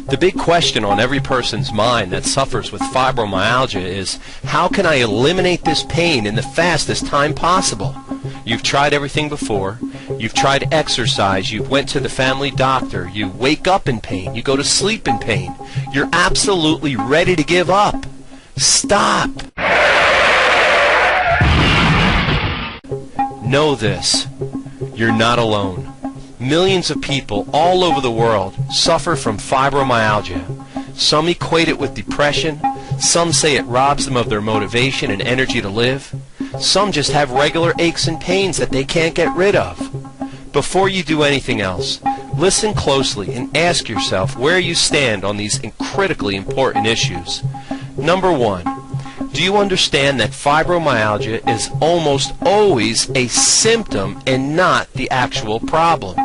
The big question on every person's mind that suffers with fibromyalgia is, how can I eliminate this pain in the fastest time possible? You've tried everything before. You've tried exercise. You went to the family doctor. You wake up in pain. You go to sleep in pain. You're absolutely ready to give up. Stop. Know this. You're not alone. Millions of people all over the world suffer from fibromyalgia. Some equate it with depression. Some say it robs them of their motivation and energy to live. Some just have regular aches and pains that they can't get rid of. Before you do anything else, listen closely and ask yourself where you stand on these critically important issues. Number one, do you understand that fibromyalgia is almost always a symptom and not the actual problem?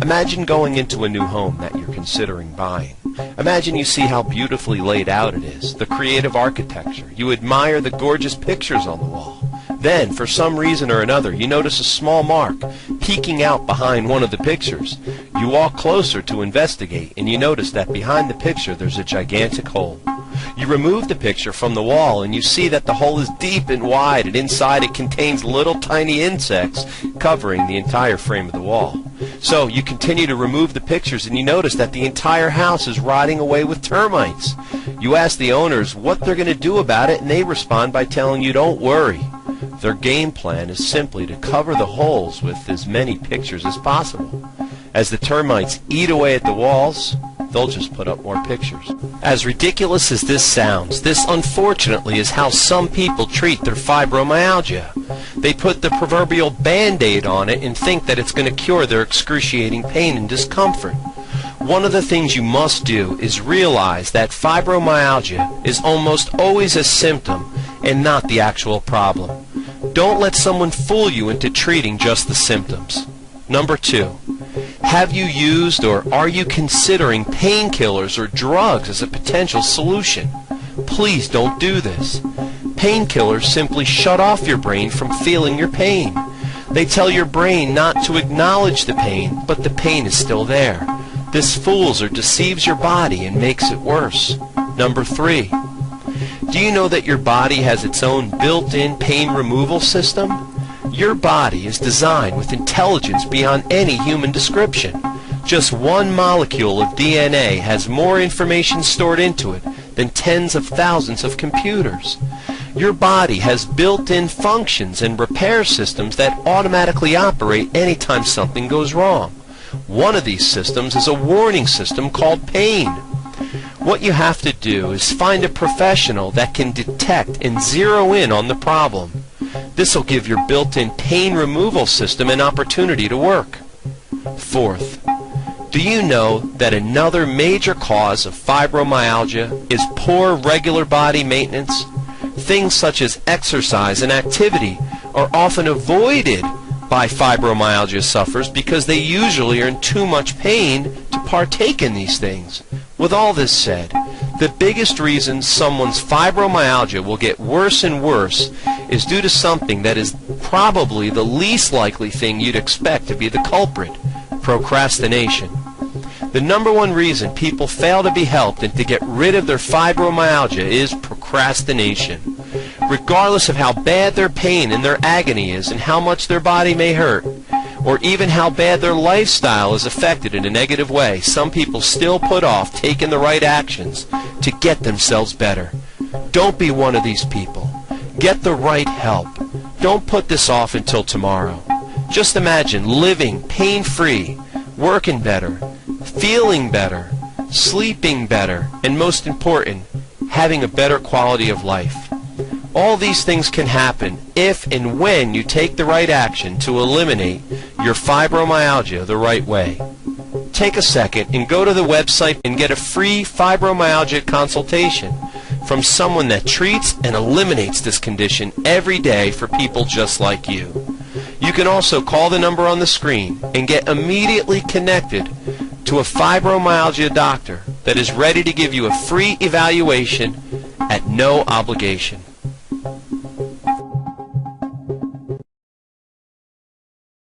Imagine going into a new home that you're considering buying. Imagine you see how beautifully laid out it is, the creative architecture. You admire the gorgeous pictures on the wall. Then, for some reason or another, you notice a small mark peeking out behind one of the pictures. You walk closer to investigate, and you notice that behind the picture there's a gigantic hole. You remove the picture from the wall, and you see that the hole is deep and wide, and inside it contains little tiny insects covering the entire frame of the wall. So you continue to remove the pictures, and you notice that the entire house is rotting away with termites. You ask the owners what they're going to do about it, and they respond by telling you, don't worry. Their game plan is simply to cover the holes with as many pictures as possible. As the termites eat away at the walls, they'll just put up more pictures. As ridiculous as this sounds, this unfortunately is how some people treat their fibromyalgia. They put the proverbial Band-Aid on it and think that it's going to cure their excruciating pain and discomfort. One of the things you must do is realize that fibromyalgia is almost always a symptom and not the actual problem. Don't let someone fool you into treating just the symptoms. Number two, have you used or are you considering painkillers or drugs as a potential solution? Please don't do this. Painkillers simply shut off your brain from feeling your pain. They tell your brain not to acknowledge the pain, but the pain is still there. This fools or deceives your body and makes it worse. Number three, do you know that your body has its own built-in pain removal system? Your body is designed with intelligence beyond any human description. Just one molecule of DNA has more information stored into it than tens of thousands of computers. Your body has built-in functions and repair systems that automatically operate anytime something goes wrong. One of these systems is a warning system called pain. What you have to do is find a professional that can detect and zero in on the problem. This will give your built-in pain removal system an opportunity to work. Fourth, do you know that another major cause of fibromyalgia is poor regular body maintenance? Things such as exercise and activity are often avoided by fibromyalgia sufferers because they usually are in too much pain to partake in these things. With all this said, the biggest reason someone's fibromyalgia will get worse and worse is due to something that is probably the least likely thing you'd expect to be the culprit: procrastination. The number one reason people fail to be helped and to get rid of their fibromyalgia is procrastination. Regardless of how bad their pain and their agony is and how much their body may hurt, or even how bad their lifestyle is affected in a negative way, some people still put off taking the right actions to get themselves better. Don't be one of these people. Get the right help. Don't put this off until tomorrow. Just imagine living pain-free, working better, feeling better, sleeping better, and most important, having a better quality of life. All these things can happen if and when you take the right action to eliminate your fibromyalgia the right way. Take a second and go to the website and get a free fibromyalgia consultation from someone that treats and eliminates this condition every day for people just like you. You can also call the number on the screen and get immediately connected to a fibromyalgia doctor that is ready to give you a free evaluation at no obligation.